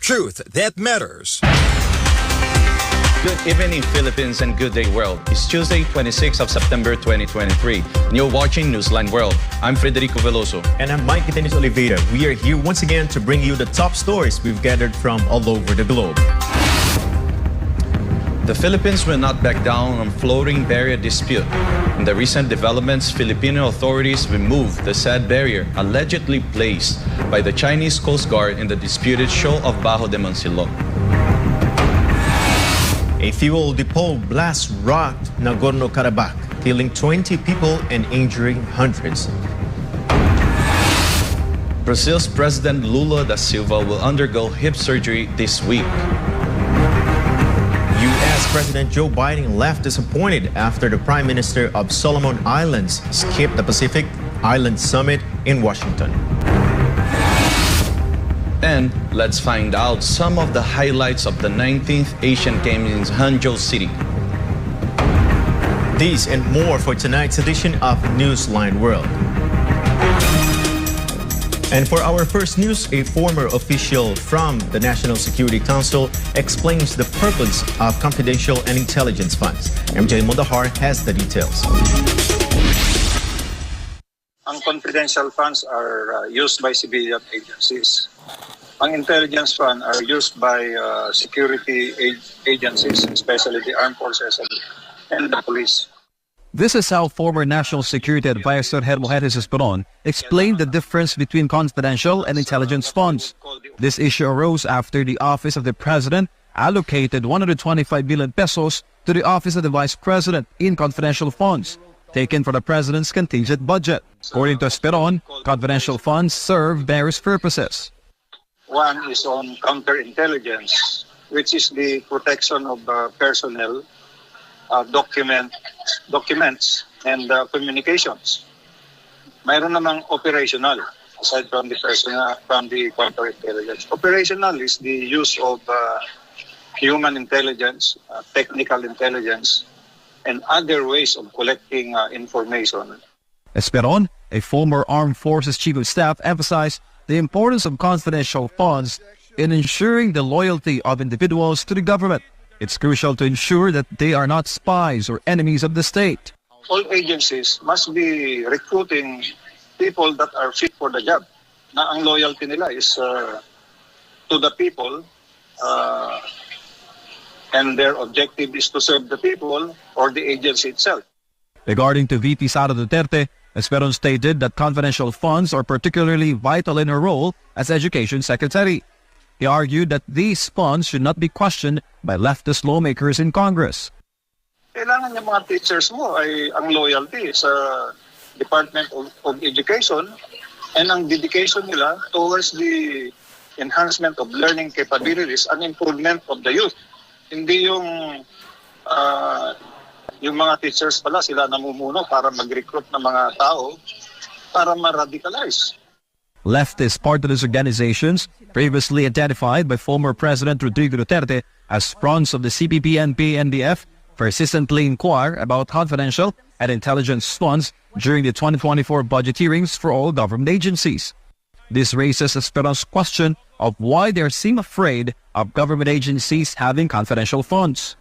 Truth that matters. Good evening, Philippines, and good day, world. It's Tuesday, 26th of September, 2023. And you're watching Newsline World. I'm Frederico Velloso. And I'm Mayk Oliveira. We are here once again to bring you the top stories we've gathered from all over the globe. The Philippines will not back down on floating barrier dispute. In the recent developments, Filipino authorities removed the said barrier allegedly placed by the Chinese Coast Guard in the disputed shoal of Bajo de Masinloc. A fuel depot blast rocked Nagorno-Karabakh, killing 20 people and injuring hundreds. Brazil's President Lula da Silva will undergo hip surgery this week. U.S. President Joe Biden left disappointed after the Prime Minister of Solomon Islands skipped the Pacific Island Summit in Washington. And let's find out some of the highlights of the 19th Asian Games in Hangzhou City. These and more for tonight's edition of Newsline World. And for our first news, a former official from the National Security Council explains the purpose of confidential and intelligence funds. MJ Modahar has the details. Ang confidential funds are used by civilian agencies. Ang intelligence fund are used by security agencies, especially the armed forces and the police. This is how former National Security Advisor Hermogenes Esperon explained the difference between confidential and intelligence funds. This issue arose after the Office of the President allocated 125 billion pesos to the Office of the Vice President in confidential funds, taken from the President's contingent budget. According to Esperon, confidential funds serve various purposes. One is on counterintelligence, which is the protection of personnel, documents, and communications. Mayroon namang operational, aside from the personal, from the counterintelligence. Operational is the use of human intelligence, technical intelligence, and other ways of collecting information. Esperon, a former Armed Forces Chief of Staff, emphasized the importance of confidential funds in ensuring the loyalty of individuals to the government. It's crucial to ensure that they are not spies or enemies of the state. All agencies must be recruiting people that are fit for the job. Na ang loyalty nila is to the people, and their objective is to serve the people or the agency itself. Regarding to VP Sara Duterte, Esperon stated that confidential funds are particularly vital in her role as Education Secretary. He argued that these funds should not be questioned by leftist lawmakers in Congress. Kailangan yung mga teachers mo ay ang loyalty sa Department of Education and ang dedication nila towards the enhancement of learning capabilities and improvement of the youth. Hindi yung mga teachers pala sila namumuno para mag-recruit ng mga tao para ma-radicalize. Leftist partidist organizations, previously identified by former President Rodrigo Duterte as fronts of the CPP-NP-NDF, persistently inquire about confidential and intelligence funds during the 2024 budget hearings for all government agencies. This raises Esperon's question of why they seem afraid of government agencies having confidential funds.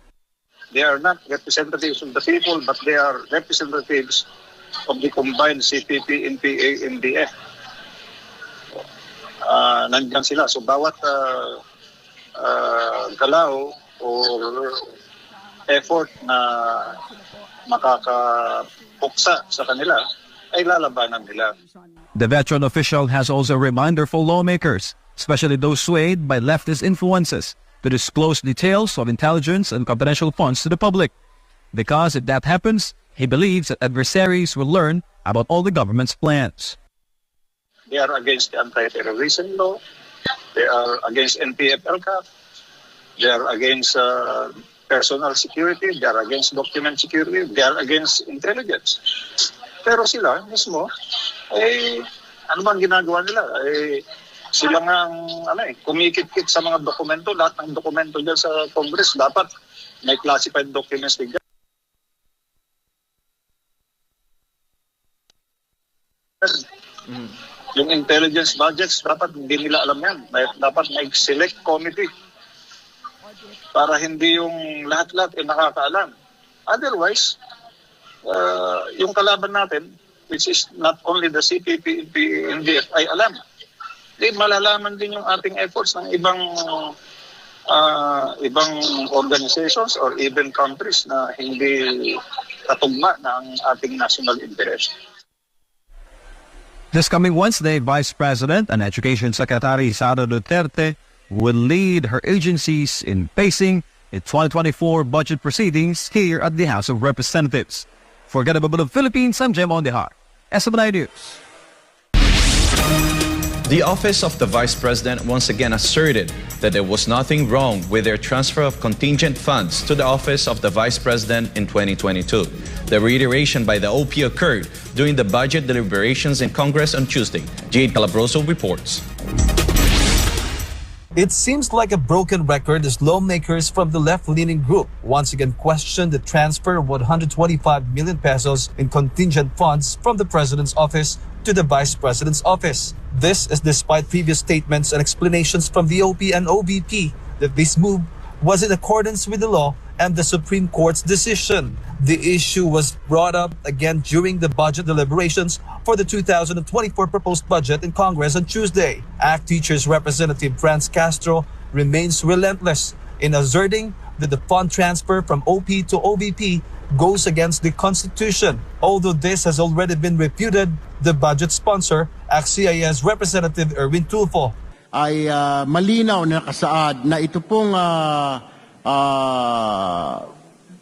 They are not representatives of the people, but they are representatives of the combined CPP, NPA, NDF. Nandyan sila. So bawat galaw or effort na makakapuksa sa kanila ay lalabanan nila. The veteran official has also a reminder for lawmakers, especially those swayed by leftist influences, to disclose details of intelligence and confidential funds to the public. Because if that happens, he believes that adversaries will learn about all the government's plans. They are against the anti-terrorism law. They are against NPF-LCAP. They are against personal security. They are against document security. They are against intelligence. Pero sila mismo, ano bang ginagawa nila? Sila nga kumikit-kit sa mga dokumento. Lahat ng dokumento dyan sa Congress dapat may classified documents din. Yung intelligence budgets, dapat hindi nila alam yan. Dapat may select committee para hindi yung lahat-lahat nakakaalam. Otherwise, yung kalaban natin, which is not only the CPP, NDF, ay alam. Di malalaman din yung ating efforts ng ibang organizations or even countries na hindi katugma ng ating national interest. This coming Wednesday, Vice President and Education Secretary Sara Duterte will lead her agencies in facing its 2024 budget proceedings here at the House of Representatives. For Bajo de Philippines, I'm Jem Ondihar, SMNI News. The office of the Vice President once again asserted that there was nothing wrong with their transfer of contingent funds to the office of the Vice President in 2022. The reiteration by the OP occurred during the budget deliberations in Congress on Tuesday. Jade Calabroso reports. It seems like a broken record as lawmakers from the left-leaning group once again questioned the transfer of 125 million pesos in contingent funds from the President's office to the Vice President's office. This is despite previous statements and explanations from the OP and OVP that this move was in accordance with the law and the Supreme Court's decision. The issue was brought up again during the budget deliberations for the 2024 proposed budget in Congress on Tuesday. ACT Teachers Representative Franz Castro remains relentless in asserting that the fund transfer from OP to OVP goes against the Constitution. Although this has already been refuted, the budget sponsor, ACT-CIS Representative Erwin Tulfo, ay malinaw na nakasaad na ito pong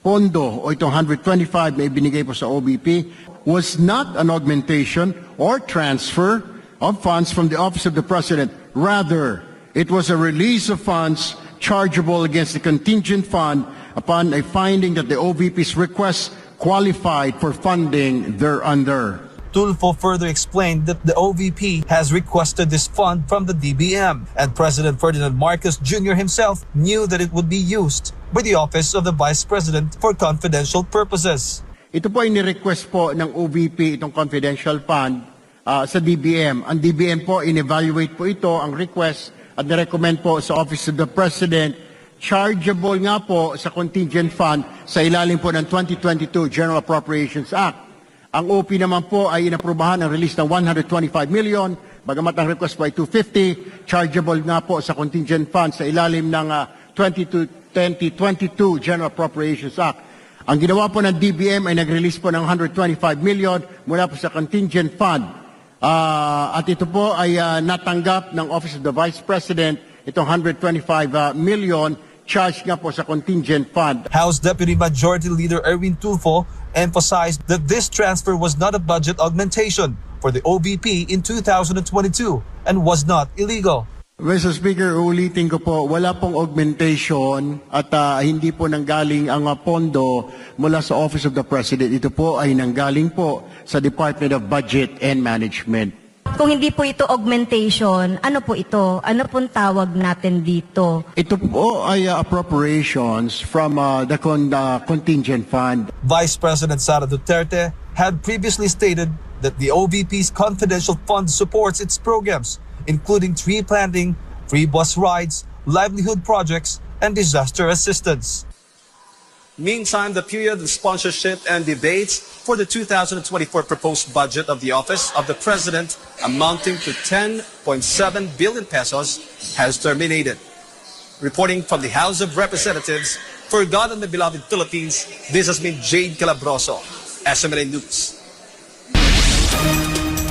pondo o itong 125 na ibinigay po sa OBP was not an augmentation or transfer of funds from the Office of the President. Rather, it was a release of funds chargeable against the contingent fund upon a finding that the OVP's request qualified for funding thereunder. Tulfo further explained that the OVP has requested this fund from the DBM, and President Ferdinand Marcos Jr. himself knew that it would be used by the Office of the Vice President for confidential purposes. Ito po ay ni-request po ng OVP itong confidential fund sa DBM. Ang DBM po, in-evaluate po ito, ang request, at ni-recommend po sa Office of the President, chargeable nga po sa contingent fund sa ilalim po ng 2022 General Appropriations Act. Ang OP naman po ay inaprubahan ang release ng 125 million, bagamat ang request po ay 250, chargeable nga po sa contingent fund sa ilalim ng 2022 General Appropriations Act. Ang ginawa po ng DBM ay nag-release po ng 125 million mula po sa contingent fund. At ito po ay natanggap ng Office of the Vice President, itong 125 million charged nga po sa contingent fund. House Deputy Majority Leader Erwin Tulfo emphasized that this transfer was not a budget augmentation for the OVP in 2022 and was not illegal. Mr. Speaker, ulitin ko po, wala pong augmentation at hindi po nanggaling ang pondo mula sa Office of the President. Ito po ay nanggaling po sa Department of Budget and Management. Kung hindi po ito augmentation, ano po ito? Ano pong tawag natin dito? Ito po ay appropriations from the contingent fund. Vice President Sara Duterte had previously stated that the OVP's confidential fund supports its programs, including tree planting, free bus rides, livelihood projects, and disaster assistance. Meantime, the period of sponsorship and debates for the 2024 proposed budget of the Office of the President, amounting to 10.7 billion pesos, has terminated. Reporting from the House of Representatives, for God and the beloved Philippines, this has been Jade Calabroso, SMNI News.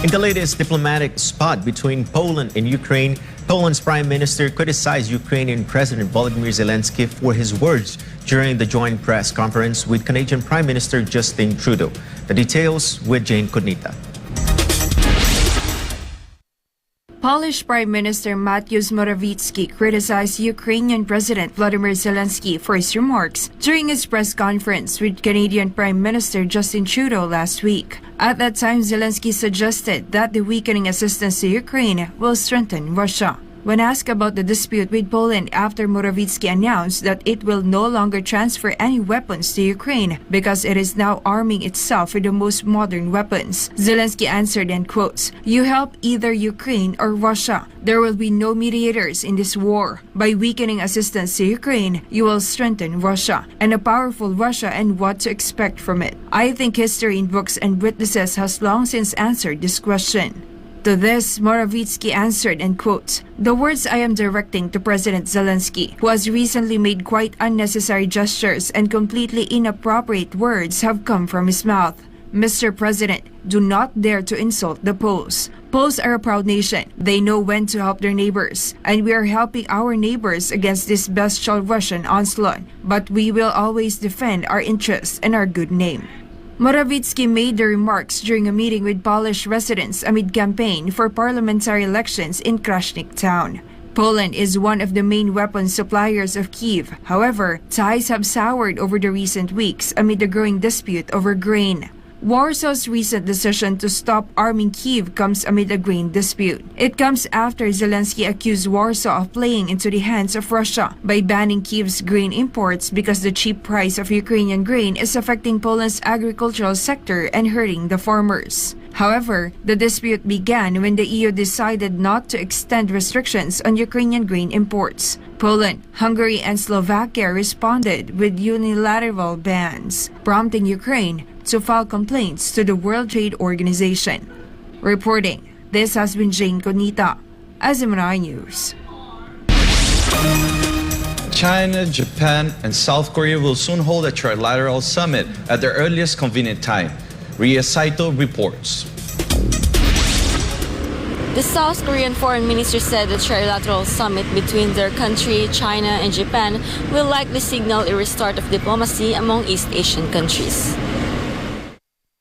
In the latest diplomatic spot between Poland and Ukraine, Poland's Prime Minister criticized Ukrainian President Volodymyr Zelensky for his words during the joint press conference with Canadian Prime Minister Justin Trudeau. The details with Jane Codnita. Polish Prime Minister Mateusz Morawiecki criticized Ukrainian President Volodymyr Zelensky for his remarks during his press conference with Canadian Prime Minister Justin Trudeau last week. At that time, Zelensky suggested that the weakening assistance to Ukraine will strengthen Russia. When asked about the dispute with Poland after Morawiecki announced that it will no longer transfer any weapons to Ukraine because it is now arming itself with the most modern weapons, Zelensky answered and quotes, "You help either Ukraine or Russia. There will be no mediators in this war. By weakening assistance to Ukraine, you will strengthen Russia, and a powerful Russia and what to expect from it. I think history in books and witnesses has long since answered this question." To this, Morawiecki answered and quotes, "The words I am directing to President Zelensky, who has recently made quite unnecessary gestures and completely inappropriate words have come from his mouth. Mr. President, do not dare to insult the Poles. Poles are a proud nation. They know when to help their neighbors, and we are helping our neighbors against this bestial Russian onslaught. But we will always defend our interests and our good name." Morawiecki made the remarks during a meeting with Polish residents amid campaign for parliamentary elections in Krasnik town. Poland is one of the main weapons suppliers of Kyiv. However, ties have soured over the recent weeks amid the growing dispute over grain. Warsaw's recent decision to stop arming Kyiv comes amid a grain dispute. It comes after Zelensky accused Warsaw of playing into the hands of Russia by banning Kyiv's grain imports because the cheap price of Ukrainian grain is affecting Poland's agricultural sector and hurting the farmers. However, the dispute began when the EU decided not to extend restrictions on Ukrainian grain imports. Poland, Hungary, and Slovakia responded with unilateral bans, prompting Ukraine to file complaints to the World Trade Organization. Reporting, this has been Jane Conita, SMNI News. China, Japan, and South Korea will soon hold a trilateral summit at their earliest convenient time. Ria Saito reports. The South Korean foreign minister said the trilateral summit between their country, China, and Japan will likely signal a restart of diplomacy among East Asian countries.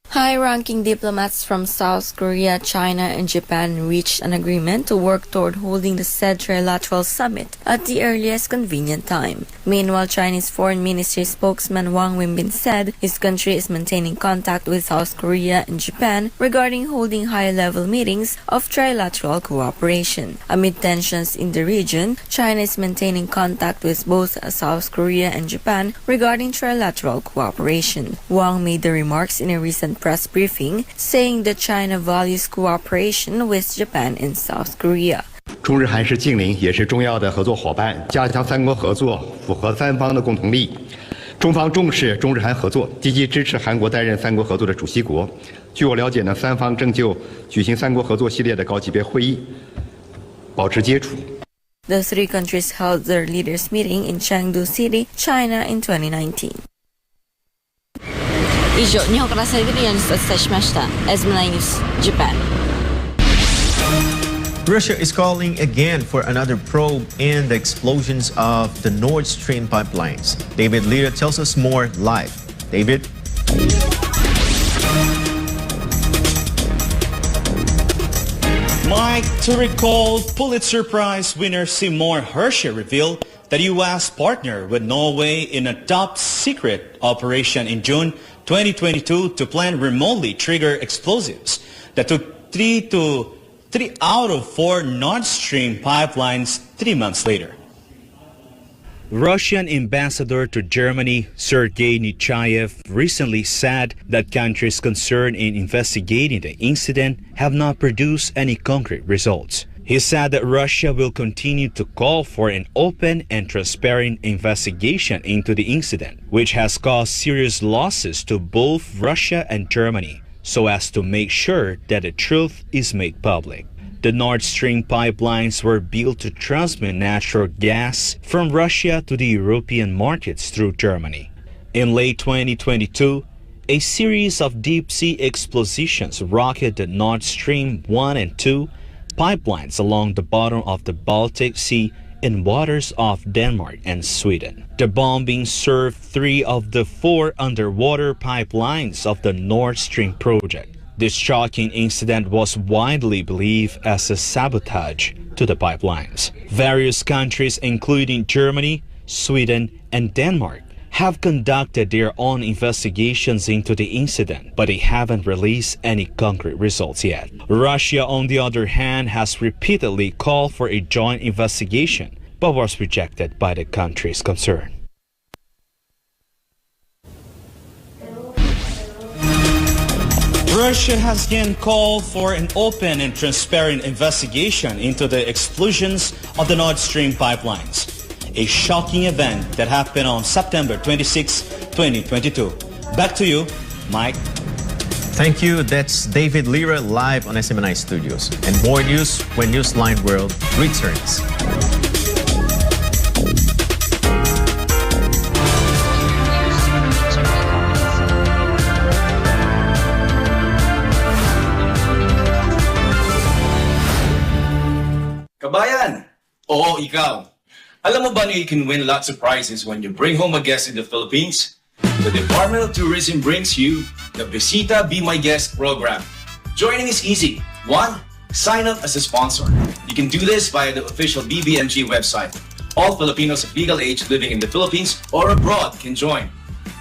High-ranking diplomats from South Korea, China, and Japan reached an agreement to work toward holding the said trilateral summit at the earliest convenient time. Meanwhile, Chinese Foreign Ministry spokesman Wang Wenbin said his country is maintaining contact with South Korea and Japan regarding holding high-level meetings of trilateral cooperation. Amid tensions in the region, China is maintaining contact with both South Korea and Japan regarding trilateral cooperation. Wang made the remarks in a recent press briefing, saying that China values cooperation with Japan and South Korea. 中日韩是近邻，也是重要的合作伙伴，加强三国合作，符合三方的共同利益。中方重视中日韩合作，积极支持韩国担任三国合作的主席国。据我了解呢，三方正就举行三国合作系列的高级别会议保持接触。 The three countries held their leaders' meeting in Chengdu City, China in 2019. 以上、日本から最後にお伝えしました。SMNI News, Japan. Russia is calling again for another probe in the explosions of the Nord Stream pipelines. David Lira tells us more live. David? Mayk, to recall, Pulitzer Prize winner Seymour Hersh revealed that U.S. partnered with Norway in a top-secret operation in June 2022 to plan remotely trigger explosives that took 3 out of 4 Nord Stream pipelines 3 months later. Russian ambassador to Germany, Sergei Nechayev, recently said that countries concerned in investigating the incident have not produced any concrete results. He said that Russia will continue to call for an open and transparent investigation into the incident, which has caused serious losses to both Russia and Germany, so as to make sure that the truth is made public. The Nord Stream pipelines were built to transmit natural gas from Russia to the European markets through Germany. In late 2022, a series of deep-sea explosions rocked the Nord Stream 1 and 2 pipelines along the bottom of the Baltic Sea in waters off Denmark and Sweden. The bombing served 3 of the 4 underwater pipelines of the Nord Stream project. This shocking incident was widely believed as a sabotage to the pipelines. Various countries, including Germany, Sweden, and Denmark, have conducted their own investigations into the incident, but they haven't released any concrete results yet. Russia, on the other hand, has repeatedly called for a joint investigation, but was rejected by the countries concerned. Russia has again called for an open and transparent investigation into the explosions of the Nord Stream pipelines, a shocking event that happened on September 26, 2022. Back to you, Mike. Thank you. That's David Lira live on SMNI Studios. And more news when Newsline World returns. Kabayan! Oo, ikaw. Alam mo ba na you can win lots of prizes when you bring home a guest in the Philippines? The Department of Tourism brings you the Visita Be My Guest program. Joining is easy. 1. Sign up as a sponsor. You can do this via the official BBMG website. All Filipinos of legal age living in the Philippines or abroad can join.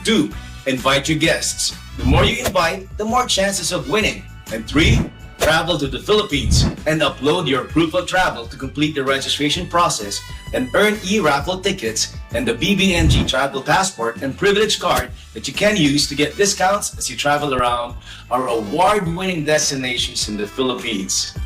2. Invite your guests. The more you invite, the more chances of winning. And 3. Travel to the Philippines and upload your proof of travel to complete the registration process and earn e-raffle tickets and the BBMG travel passport and privilege card that you can use to get discounts as you travel around our award-winning destinations in the Philippines.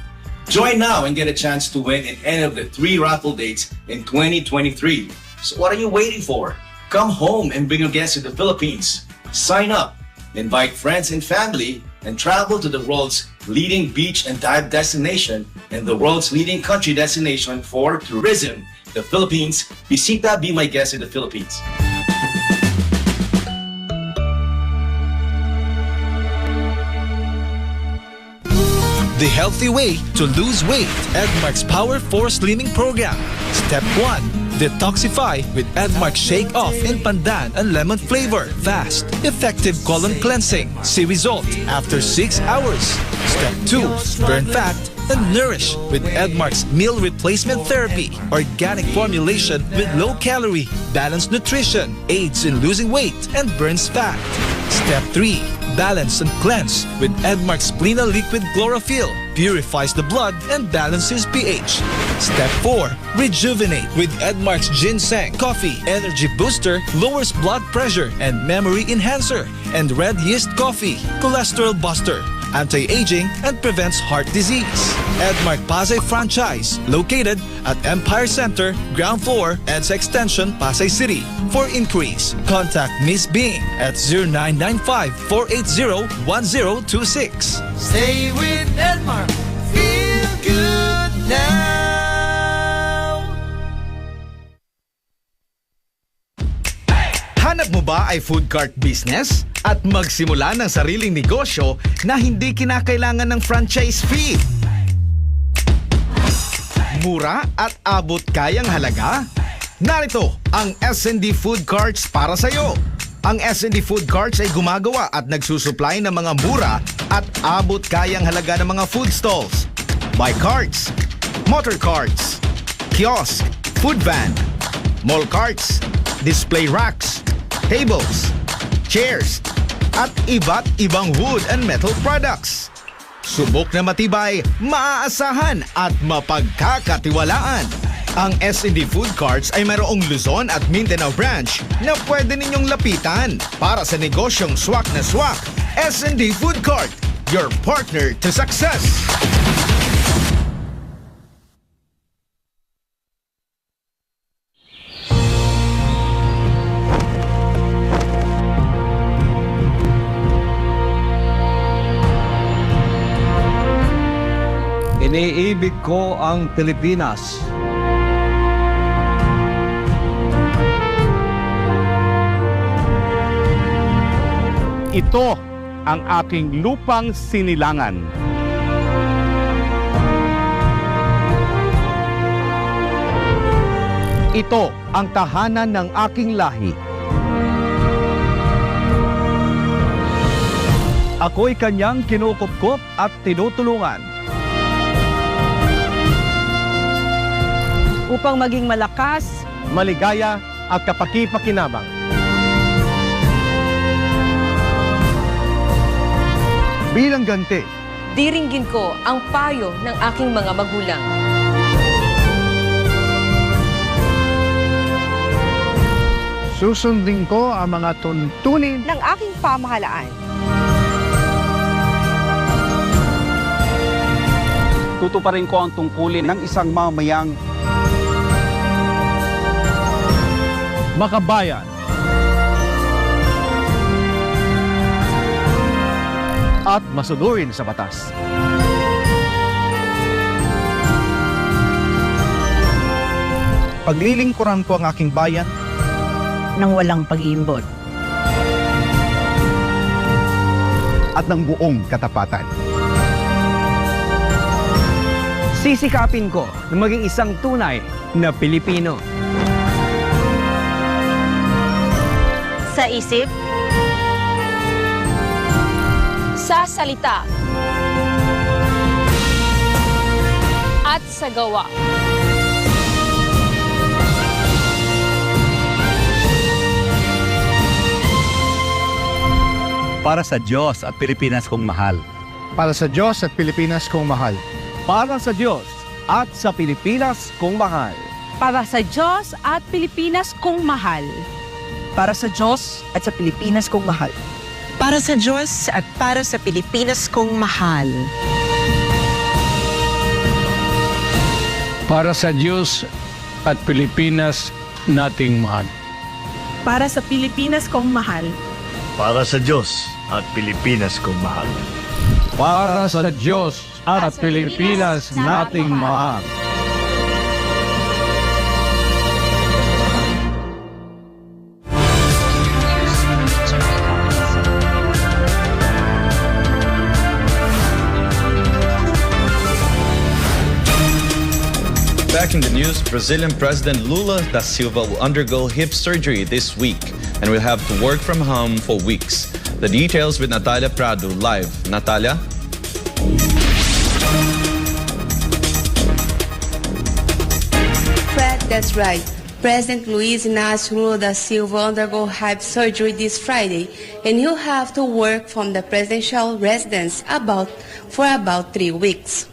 Join now and get a chance to win in any of the 3 raffle dates in 2023. So what are you waiting for? Come home and bring your guests to the Philippines. Sign up, invite friends and family, and travel to the world's leading beach and dive destination and the world's leading country destination for tourism, the Philippines. Visita Be My Guest in the Philippines. The healthy way to lose weight. Edmark's Power 4 Slimming Program. Step 1. Detoxify with Edmark Shake Off in pandan and lemon flavor. Fast, effective colon cleansing. See result after 6 hours. Step 2. Burn fat and nourish with Edmark's Meal Replacement Therapy. Organic formulation with low calorie, balanced nutrition, aids in losing weight and burns fat. Step 3. Balance and cleanse with Edmark's Splena Liquid Chlorophyll. Purifies the blood and balances pH. Step 4. Rejuvenate with Edmark's Ginseng Coffee. Energy booster, lowers blood pressure and memory enhancer. And Red Yeast Coffee. Cholesterol buster. Anti-aging and prevents heart disease. Edmark Pasay franchise located at Empire Center, ground floor, EDSA Extension, Pasay City. For inquiries, contact Miss Bing at 0995-480-1026. Stay with Edmark. Feel good now. Hanap mo ba ay food cart business? At magsimula ng sariling negosyo na hindi kinakailangan ng franchise fee? Mura at abot kayang halaga? Narito ang S&D Food Carts para sa iyo. Ang S&D Food Carts ay gumagawa at nagsusupply ng mga mura at abot kayang halaga ng mga food stalls, bike carts, motor carts, kiosk, food van, mall carts, display racks, tables, chairs, at iba't ibang wood and metal products. Subok na matibay, maaasahan at mapagkakatiwalaan. Ang S&D Food Carts ay mayroong Luzon at Mindanao branch na pwede ninyong lapitan para sa negosyong swak na swak. S&D Food Cart, your partner to success. Iniibig ko ang Pilipinas. Ito ang aking lupang sinilangan. Ito ang tahanan ng aking lahi. Ako'y kanyang kinukupkop at tinutulungan. Upang maging malakas, maligaya at kapaki-pakinabang. Bilang ganti, diringgin ko ang payo ng aking mga magulang. susundin ko ang mga tuntunin ng aking pamahalaan. Tutuparin ko ang tungkulin ng isang mamayang makabayan at masunurin sa batas. Paglilingkuran ko ang aking bayan Nang walang pag-iimbot at ng buong katapatan. Sisikapin ko na maging isang tunay na Pilipino. sa isip, Sa salita at sa gawa. Para sa Diyos at Pilipinas kong mahal. Para sa Diyos at Pilipinas kong mahal. Para sa Diyos at sa Pilipinas kong mahal. para sa Diyos at Pilipinas kong mahal. Para sa Diyos at sa Pilipinas kong mahal. Para sa Diyos at para sa Pilipinas kong mahal. Para sa Diyos at Pilipinas nating mahal. Para sa Pilipinas kong mahal. Para sa Diyos at Pilipinas kong mahal. Para sa Diyos at Pilipinas nating mahal. Back in the news, Brazilian President Lula da Silva will undergo hip surgery this week and will have to work from home for weeks. The details with Natalia Prado live. Natalia? Fred, that's right. President Luiz Inácio Lula da Silva undergo hip surgery this Friday, and he'll have to work from the presidential residence for about 3 weeks.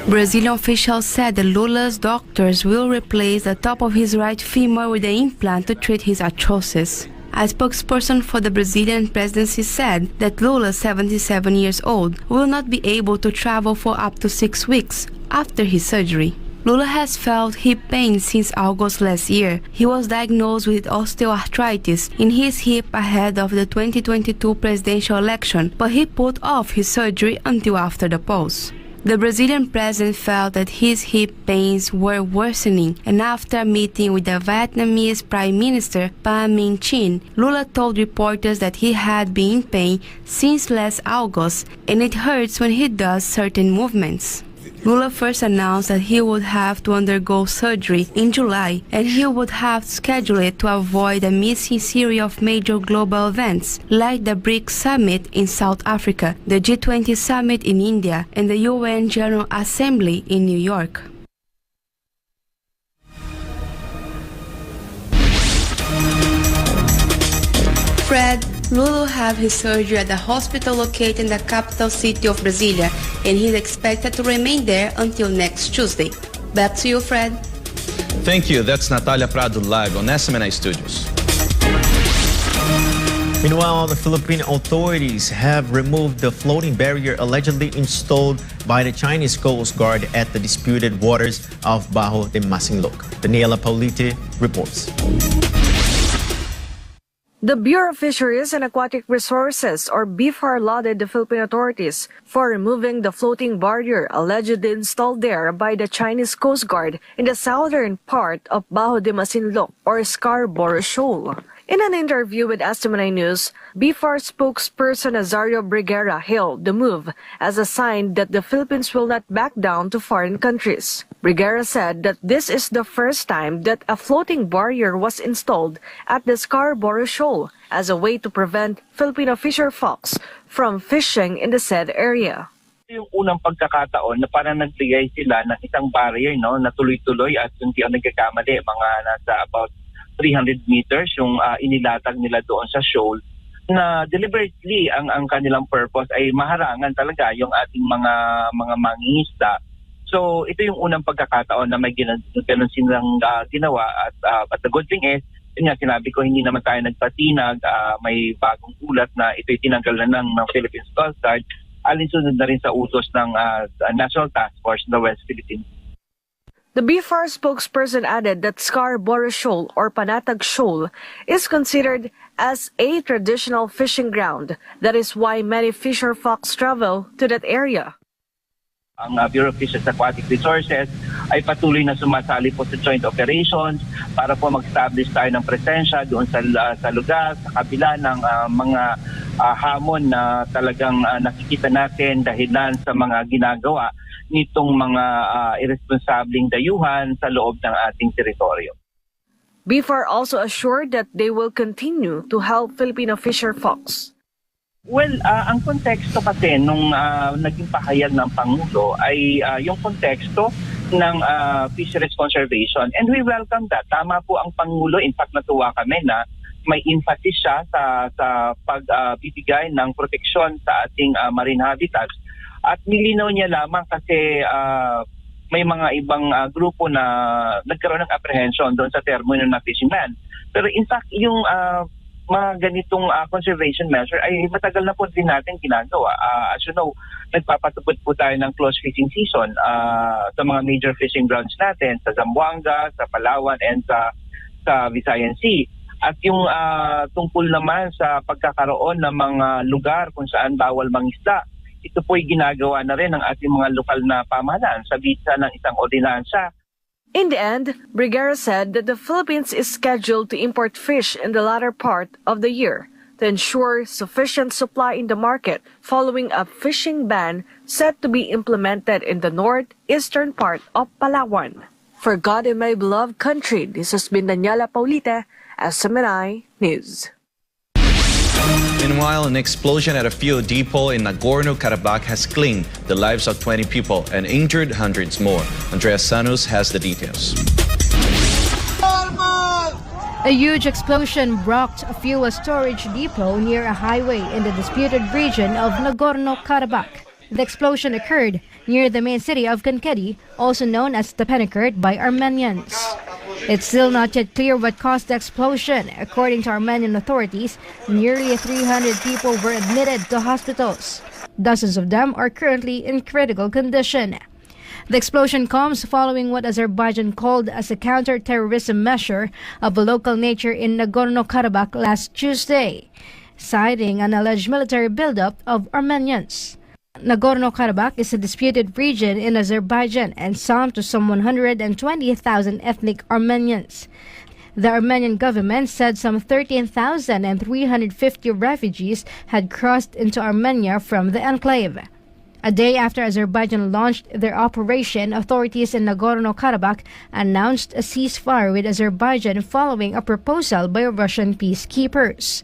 Brazilian officials said that Lula's doctors will replace the top of his right femur with an implant to treat his arthrosis. A spokesperson for the Brazilian presidency said that Lula, 77 years old, will not be able to travel for up to 6 weeks after his surgery. Lula has felt hip pain since August last year. He was diagnosed with osteoarthritis in his hip ahead of the 2022 presidential election, but he put off his surgery until after the polls. The Brazilian president felt that his hip pains were worsening, and after a meeting with the Vietnamese Prime Minister Pham Minh Chinh, Lula told reporters that he had been in pain since last August and it hurts when he does certain movements. Lula first announced that he would have to undergo surgery in July and he would have to schedule it to avoid a missing series of major global events like the BRICS Summit in South Africa, the G20 Summit in India, and the UN General Assembly in New York. Fred, Lula will have his surgery at the hospital located in the capital city of Brasilia, and he's expected to remain there until next Tuesday. Back to you, Fred. Thank you. That's Natalia Prado live on SMNI Studios. Meanwhile, the Philippine authorities have removed the floating barrier allegedly installed by the Chinese Coast Guard at the disputed waters of Bajo de Masinloc. Daniela Paulite reports. The Bureau of Fisheries and Aquatic Resources, or BFAR, lauded the Philippine authorities for removing the floating barrier allegedly installed there by the Chinese Coast Guard in the southern part of Bajo de Masinloc, or Scarborough Shoal. In an interview with SMNI News, BFAR spokesperson Nazario Briguera hailed the move as a sign that the Philippines will not back down to foreign countries. Briguera said that this is the first time that a floating barrier was installed at the Scarborough Shoal as a way to prevent Filipino fisherfolks from fishing in the said area. Yung unang pagkakataon na parang nagbigay sila ng isang barrier, no, na tuloy-tuloy at hindi ako nagkakamali, mga nasa about 300 meters yung inilatag nila doon sa shoal na deliberately ang kanilang purpose ay maharangan talaga yung ating mga mangingisda. So ito yung unang pagkakataon na may ganun silang ginawa at the good thing is, yun nga sinabi ko, hindi naman tayo nagpatinag, may bagong ulat na ito'y tinanggal na ng Philippines Coast Guard, alinsunod na rin sa utos ng National Task Force in the West Philippines. The BFAR spokesperson added that Scarborough Shoal or Panatag Shoal is considered as a traditional fishing ground. That is why many fisher folks travel to that area. Ang Bureau of Fisheries and Aquatic Resources ay patuloy na sumasali po sa joint operations para po mag-establish tayo ng presensya doon sa lugar, sa kabila ng mga hamon na talagang nakikita natin dahilan sa mga ginagawa nitong mga irresponsableng dayuhan sa loob ng ating teritoryo. BFAR also assured that they will continue to help Filipino fisher folks. Well, ang konteksto kasi nung naging pahayag ng Pangulo ay yung konteksto ng fisheries conservation, and we welcome that. Tama po ang Pangulo, in fact natuwa kami na may emphasis siya sa pagbibigay ng proteksyon sa ating marine habitats. At nilinaw niya lamang kasi may mga ibang grupo na nagkaroon ng apprehension doon sa termo na fisherman. Pero in fact, yung mga ganitong conservation measure ay matagal na po din natin ginagawa. As you know, nagpapatupad po tayo ng close fishing season sa mga major fishing grounds natin, sa Zamboanga, sa Palawan, and sa Visayan Sea. At yung tungkol naman sa pagkakaroon ng mga lugar kung saan bawal mangisda, ito po'y ginagawa na rin ng ating mga lokal na pamahalaan sa bisa ng isang ordinansa. In the end, Brigera said that the Philippines is scheduled to import fish in the latter part of the year to ensure sufficient supply in the market following a fishing ban set to be implemented in the northeastern part of Palawan. For God and my beloved country, this has been Daniela Paulita, SMNI News. Meanwhile, an explosion at a fuel depot in Nagorno-Karabakh has claimed the lives of 20 people and injured hundreds more. Andreas Sanos has the details. A huge explosion rocked a fuel storage depot near a highway in the disputed region of Nagorno-Karabakh. The explosion occurred near the main city of Kankedi, also known as Stepanakert by Armenians. It's still not yet clear what caused the explosion. According to Armenian authorities, nearly 300 people were admitted to hospitals. Dozens of them are currently in critical condition. The explosion comes following what Azerbaijan called as a counter-terrorism measure of a local nature in Nagorno-Karabakh last Tuesday, citing an alleged military buildup of Armenians. Nagorno-Karabakh is a disputed region in Azerbaijan and home to some 120,000 ethnic Armenians. The Armenian government said some 13,350 refugees had crossed into Armenia from the enclave. A day after Azerbaijan launched their operation, authorities in Nagorno-Karabakh announced a ceasefire with Azerbaijan following a proposal by Russian peacekeepers.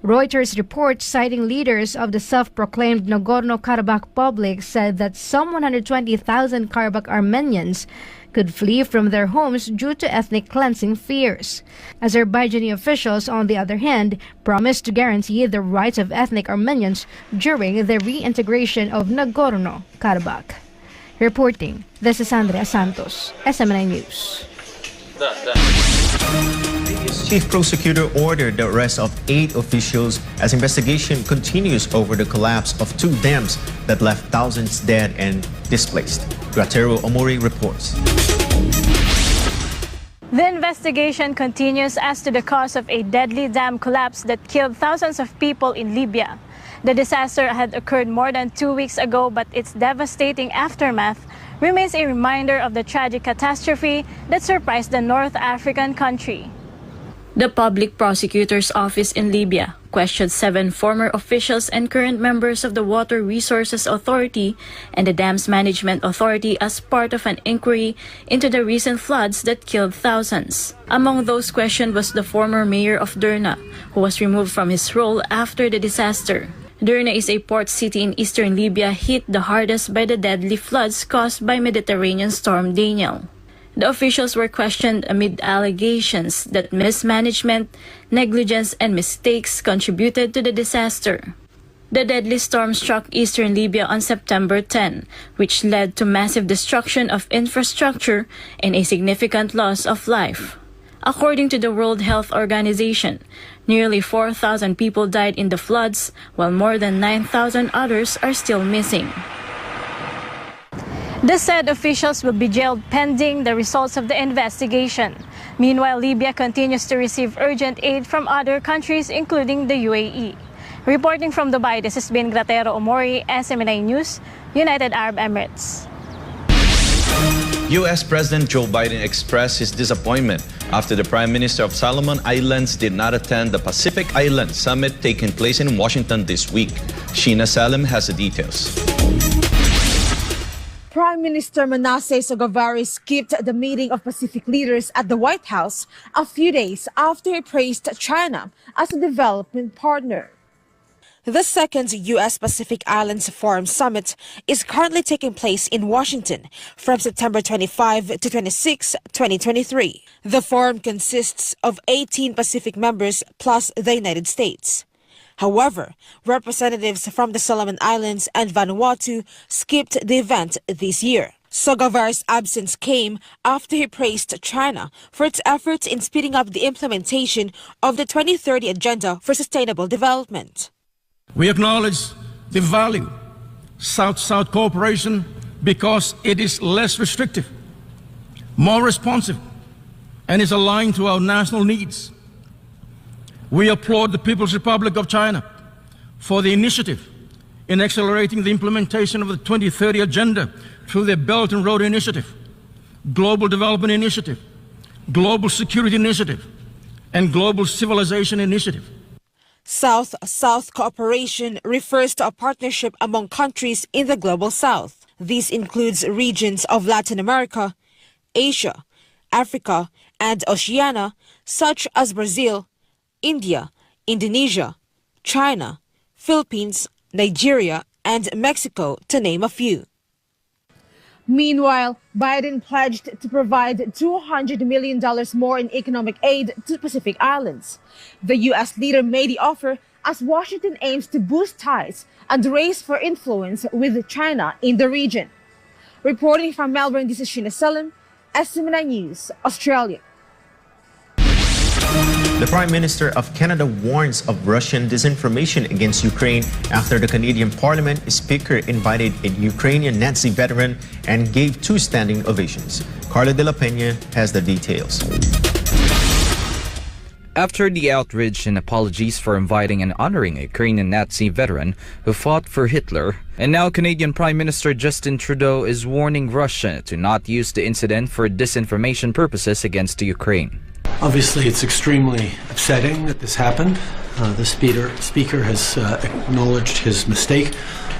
Reuters reports citing leaders of the self-proclaimed Nagorno-Karabakh Republic said that some 120,000 Karabakh Armenians could flee from their homes due to ethnic cleansing fears. Azerbaijani officials, on the other hand, promised to guarantee the rights of ethnic Armenians during the reintegration of Nagorno-Karabakh. Reporting, this is Andrea Santos, SMNI News. Chief prosecutor ordered the arrest of 8 officials as investigation continues over the collapse of 2 dams that left thousands dead and displaced. Gratero Omori reports. The investigation continues as to the cause of a deadly dam collapse that killed thousands of people in Libya. The disaster had occurred more than 2 weeks ago, but its devastating aftermath remains a reminder of the tragic catastrophe that surprised the North African country. The Public Prosecutor's Office in Libya questioned 7 former officials and current members of the Water Resources Authority and the Dams Management Authority as part of an inquiry into the recent floods that killed thousands. Among those questioned was the former mayor of Derna, who was removed from his role after the disaster. Derna is a port city in eastern Libya hit the hardest by the deadly floods caused by Mediterranean storm Daniel. The officials were questioned amid allegations that mismanagement, negligence, and mistakes contributed to the disaster. The deadly storm struck eastern Libya on September 10, which led to massive destruction of infrastructure and a significant loss of life. According to the World Health Organization, nearly 4,000 people died in the floods, while more than 9,000 others are still missing. The said officials will be jailed pending the results of the investigation. Meanwhile, Libya continues to receive urgent aid from other countries, including the UAE. Reporting from Dubai, this has been Gratero Omori, SMNI News, United Arab Emirates. U.S. President Joe Biden expressed his disappointment after the Prime Minister of Solomon Islands did not attend the Pacific Islands Summit taking place in Washington this week. Sheena Salem has the details. Prime Minister Manasseh Sogavari skipped the meeting of Pacific leaders at the White House a few days after he praised China as a development partner. The second U.S. Pacific Islands Forum Summit is currently taking place in Washington from September 25 to 26, 2023. The forum consists of 18 Pacific members plus the United States. However, representatives from the Solomon Islands and Vanuatu skipped the event this year. Sogavari's absence came after he praised China for its efforts in speeding up the implementation of the 2030 Agenda for Sustainable Development. We acknowledge the value of South-South cooperation because it is less restrictive, more responsive, and is aligned to our national needs. We applaud the People's Republic of China for the initiative in accelerating the implementation of the 2030 Agenda through the Belt and Road Initiative, Global Development Initiative, Global Security Initiative, and Global Civilization Initiative. South-South cooperation refers to a partnership among countries in the Global South. This includes regions of Latin America, Asia, Africa, and Oceania, such as Brazil, India, Indonesia, China, Philippines, Nigeria, and Mexico, to name a few. Meanwhile, Biden pledged to provide $200 million more in economic aid to Pacific Islands. The U.S. leader made the offer as Washington aims to boost ties and race for influence with China in the region. Reporting from Melbourne, this is Sheena Salem, SMNI News, Australia. The Prime Minister of Canada warns of Russian disinformation against Ukraine after the Canadian Parliament Speaker invited a Ukrainian Nazi veteran and gave 2 standing ovations. Carla de la Peña has the details. After the outrage and apologies for inviting and honoring a Ukrainian Nazi veteran who fought for Hitler, and now Canadian Prime Minister Justin Trudeau is warning Russia to not use the incident for disinformation purposes against Ukraine. Obviously, it's extremely upsetting that this happened. The speaker has acknowledged his mistake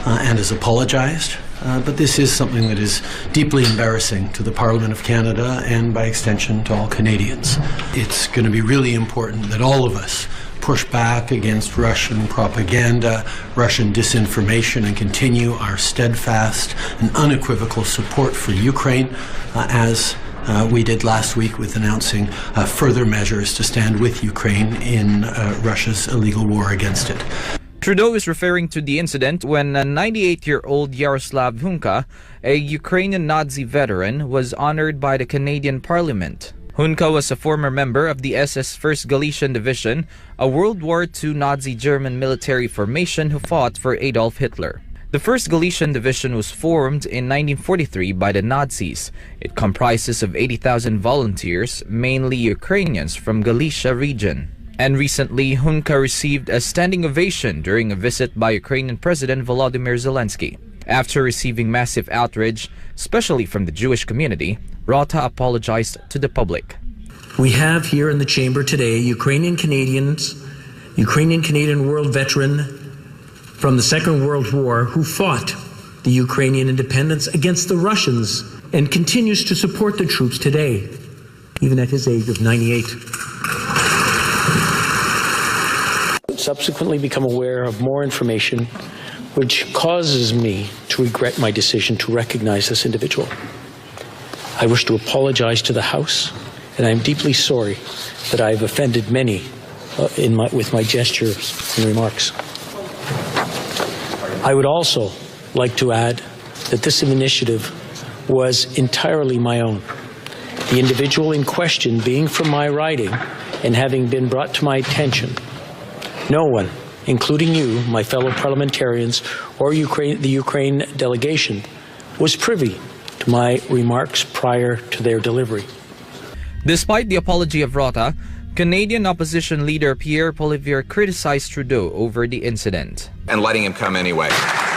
and has apologized. But this is something that is deeply embarrassing to the Parliament of Canada and, by extension, to all Canadians. It's going to be really important that all of us push back against Russian propaganda, Russian disinformation, and continue our steadfast and unequivocal support for Ukraine as we did last week with announcing further measures to stand with Ukraine in Russia's illegal war against it. Trudeau is referring to the incident when a 98-year-old Yaroslav Hunka, a Ukrainian Nazi veteran, was honored by the Canadian Parliament. Hunka was a former member of the SS 1st Galician Division, a World War II Nazi German military formation who fought for Adolf Hitler. The 1st Galician Division was formed in 1943 by the Nazis. It comprises of 80,000 volunteers, mainly Ukrainians from Galicia region. And recently, Hunka received a standing ovation during a visit by Ukrainian President Volodymyr Zelensky. After receiving massive outrage, especially from the Jewish community, Rota apologized to the public. We have here in the chamber today Ukrainian Canadian world veteran from the Second World War who fought the Ukrainian independence against the Russians and continues to support the troops today, even at his age of 98. Subsequently become aware of more information which causes me to regret my decision to recognize this individual. I wish to apologize to the House, and I am deeply sorry that I have offended many with my gestures and remarks. I would also like to add that this initiative was entirely my own. The individual in question being from my riding and having been brought to my attention. No one, including you, my fellow parliamentarians, or the Ukraine delegation, was privy to my remarks prior to their delivery. Despite the apology of Rota, Canadian opposition leader Pierre Oliveira criticized Trudeau over the incident. And letting him come anyway.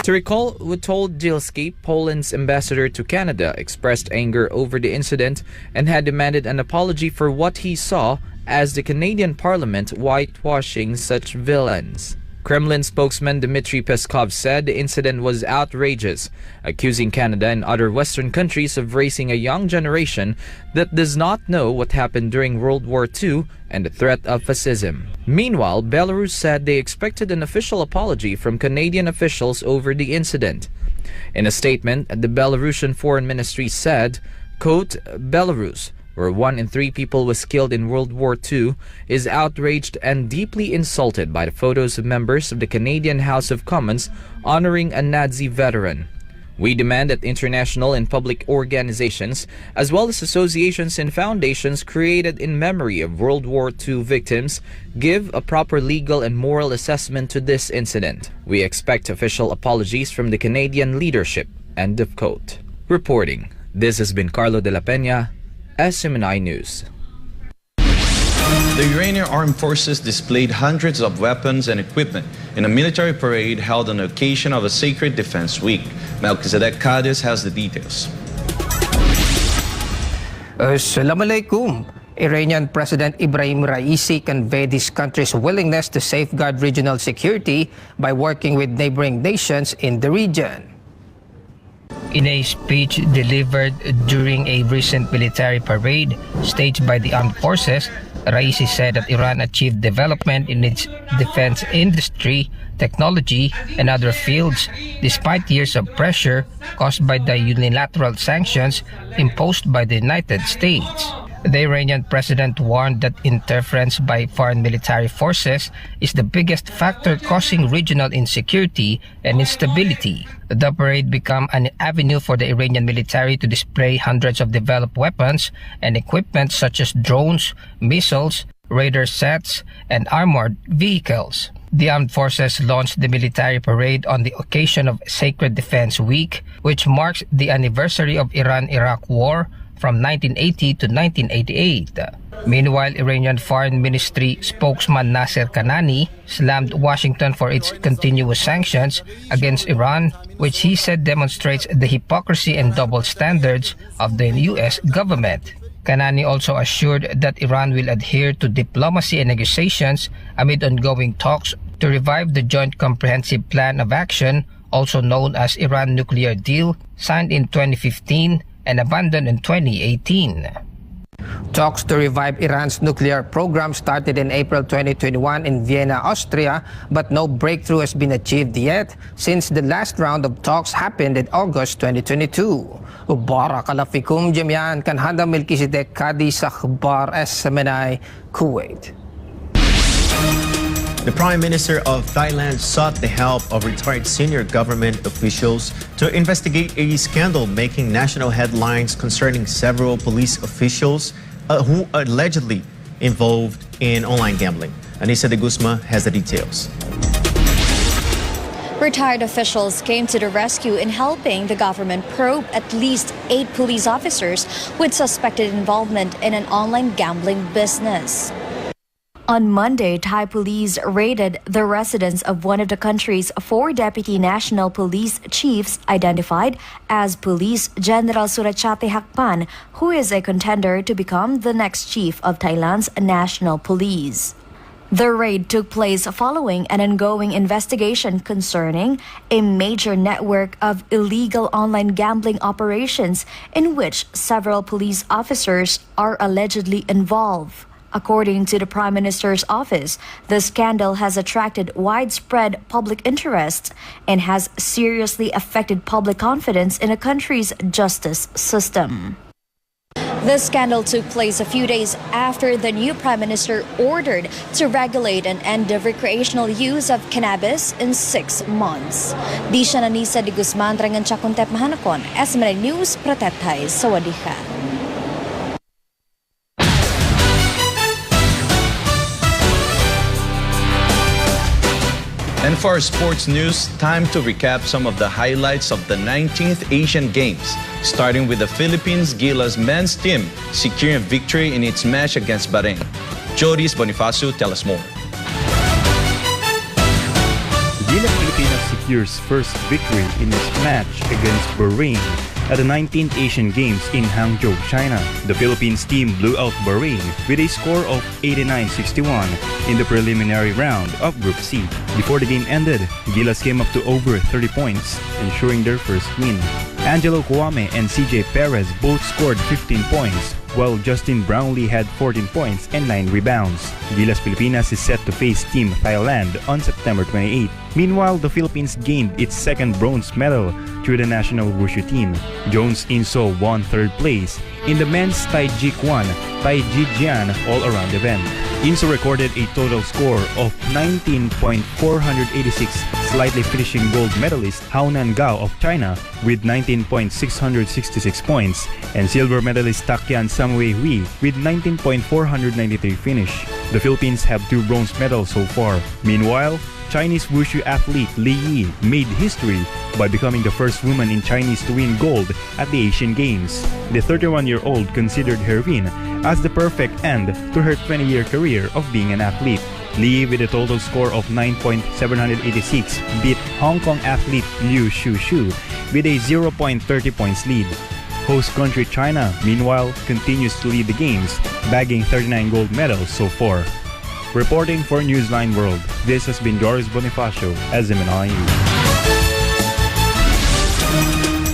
To recall, who told Gilas, Poland's ambassador to Canada expressed anger over the incident and had demanded an apology for what he saw as the Canadian Parliament whitewashing such villains. Kremlin spokesman Dmitry Peskov said the incident was outrageous, accusing Canada and other Western countries of raising a young generation that does not know what happened during World War II and the threat of fascism. Meanwhile, Belarus said they expected an official apology from Canadian officials over the incident. In a statement, the Belarusian Foreign Ministry said, quote, Belarus, where 1 in 3 people was killed in World War II, is outraged and deeply insulted by the photos of members of the Canadian House of Commons honoring a Nazi veteran. We demand that international and public organizations, as well as associations and foundations created in memory of World War II victims, give a proper legal and moral assessment to this incident. We expect official apologies from the Canadian leadership. End of quote. Reporting, this has been Carlo de la Peña, SMNI News. The Iranian armed forces displayed hundreds of weapons and equipment in a military parade held on the occasion of a Sacred Defense Week. Melchizedek Cadiz has the details. Assalamualaikum. Iranian President Ibrahim Raisi conveyed his country's willingness to safeguard regional security by working with neighboring nations in the region. In a speech delivered during a recent military parade staged by the armed forces, Raisi said that Iran achieved development in its defense industry, technology, and other fields despite years of pressure caused by the unilateral sanctions imposed by the United States. The Iranian president warned that interference by foreign military forces is the biggest factor causing regional insecurity and instability. The parade became an avenue for the Iranian military to display hundreds of developed weapons and equipment such as drones, missiles, radar sets, and armored vehicles. The armed forces launched the military parade on the occasion of Sacred Defense Week, which marks the anniversary of Iran-Iraq War from 1980 to 1988. Meanwhile, Iranian Foreign Ministry spokesman Nasser Kanani slammed Washington for its continuous sanctions against Iran, which he said demonstrates the hypocrisy and double standards of the U.S. government. Kanani also assured that Iran will adhere to diplomacy and negotiations amid ongoing talks to revive the Joint Comprehensive Plan of Action, also known as Iran Nuclear Deal, signed in 2015 and abandoned in 2018. Talks to revive Iran's nuclear program started in April 2021 in Vienna, Austria, but no breakthrough has been achieved yet since the last round of talks happened in August 2022. Barakallahu fikum jami'an, kan handa Melchizedek Cadiz sa Akhbar SMNI, Kuwait. The Prime Minister of Thailand sought the help of retired senior government officials to investigate a scandal making national headlines concerning several police officials who are allegedly involved in online gambling. Anissa de Guzma has the details. Retired officials came to the rescue in helping the government probe at least 8 police officers with suspected involvement in an online gambling business. On Monday, Thai police raided the residence of one of the country's 4 deputy national police chiefs identified as Police General Surachate Hakpan, who is a contender to become the next chief of Thailand's national police. The raid took place following an ongoing investigation concerning a major network of illegal online gambling operations in which several police officers are allegedly involved. According to the Prime Minister's office, the scandal has attracted widespread public interest and has seriously affected public confidence in the country's justice system. The scandal took place a few days after the new prime minister ordered to regulate and end the recreational use of cannabis in 6 months. Di siya nanisa di Guzman Rangan Chakuntep Mahanakon, SMNI News, Pratetay, Sawadika. And for our sports news, time to recap some of the highlights of the 19th Asian Games, starting with the Philippines Gilas men's team securing a victory in its match against Bahrain. Joris Bonifacio tell us more. Gilas Pilipinas secures first victory in its match against Bahrain at the 19th Asian Games in Hangzhou, China. The Philippines team blew out Bahrain with a score of 89-61 in the preliminary round of Group C. Before the game ended, Gilas came up to over 30 points, ensuring their first win. Angelo Kwame and CJ Perez both scored 15 points, while Justin Brownlee had 14 points and 9 rebounds. Gilas Pilipinas is set to face Team Thailand on September 28. Meanwhile, the Philippines gained its second bronze medal through the national wushu team. Jones Inso won third place in the men's Taijikwan Taijijian all-around event. Inso recorded a total score of 19.486, slightly finishing gold medalist Haonan Gao of China with 19.666 points, and silver medalist Takian Samway Hui with 19.493 finish. The Philippines have 2 bronze medals so far. Meanwhile, Chinese wushu athlete Li Yi made history by becoming the first woman in Chinese to win gold at the Asian Games. The 31-year-old considered her win as the perfect end to her 20-year career of being an athlete. Li, with a total score of 9.786, beat Hong Kong athlete Liu Shushu with a 0.30 points lead. Host country China, meanwhile, continues to lead the games, bagging 39 gold medals so far. Reporting for Newsline World, this has been Joris Bonifacio, SMNI.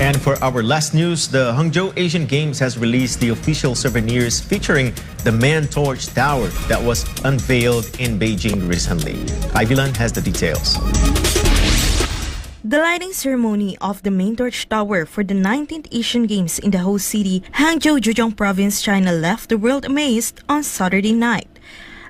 And for our last news, the Hangzhou Asian Games has released the official souvenirs featuring the Man Torch Tower that was unveiled in Beijing recently. Vigan has the details. The lighting ceremony of the Main Torch Tower for the 19th Asian Games in the host city, Hangzhou, Zhejiang Province, China, left the world amazed on Saturday night.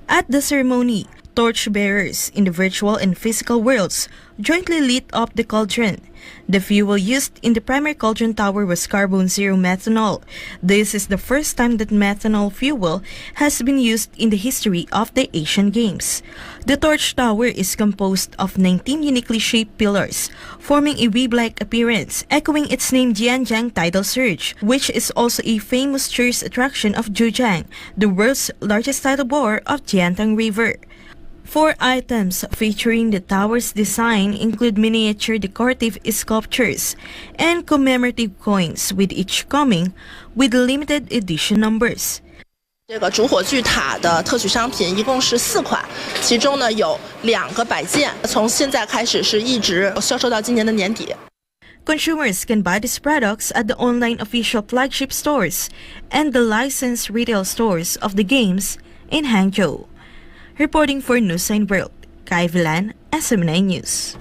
At the ceremony, torchbearers in the virtual and physical worlds jointly lit up the cauldron. The fuel used in the primary cauldron tower was carbon zero methanol. This is the first time that methanol fuel has been used in the history of the Asian Games. The torch tower is composed of 19 uniquely shaped pillars, forming a wave-like appearance, echoing its name Jianjiang tidal surge, which is also a famous tourist attraction of Zhejiang, the world's largest tidal bore of Jiantang River. 4 items featuring the tower's design include miniature decorative sculptures and commemorative coins, with each coming with limited edition numbers. 这个主火炬塔的特许商品一共是4款，其中呢有2个摆件，从现在开始是一直销售到今年的年底。 Consumers can buy these products at the online official flagship stores and the licensed retail stores of the games in Hangzhou. Reporting for Newsline World, Vigan, SMNI News.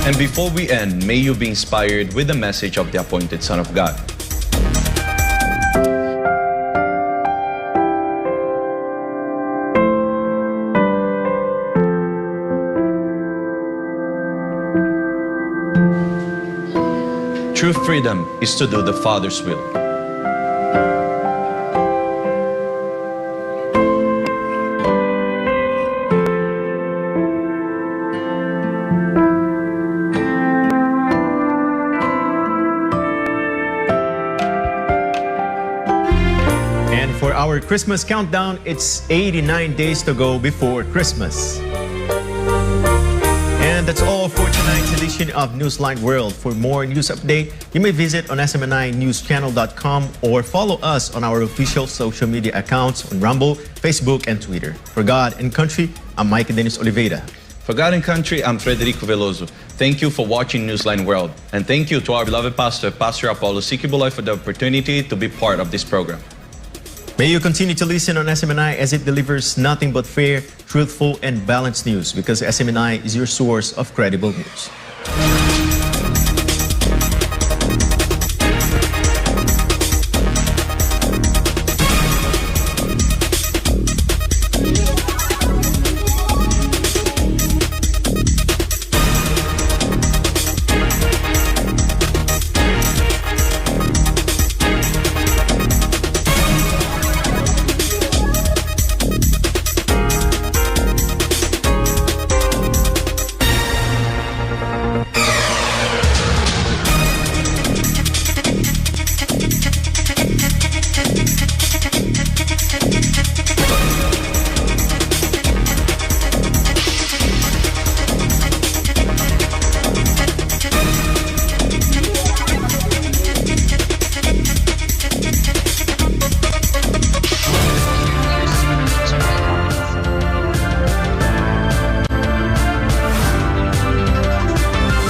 And before we end, may you be inspired with the message of the appointed Son of God. True freedom is to do the Father's will. For our Christmas countdown, it's 89 days to go before Christmas. And that's all for tonight's edition of Newsline World. For more news update, you may visit on SMNINewsChannel.com or follow us on our official social media accounts on Rumble, Facebook, and Twitter. For God and Country, I'm Mayk and Oliveira. For God and Country, I'm Frederico Velloso. Thank you for watching Newsline World. And thank you to our beloved pastor, Pastor Apollo Sikibuloy, for the opportunity to be part of this program. May you continue to listen on SMNI as it delivers nothing but fair, truthful, and balanced news, because SMNI is your source of credible news.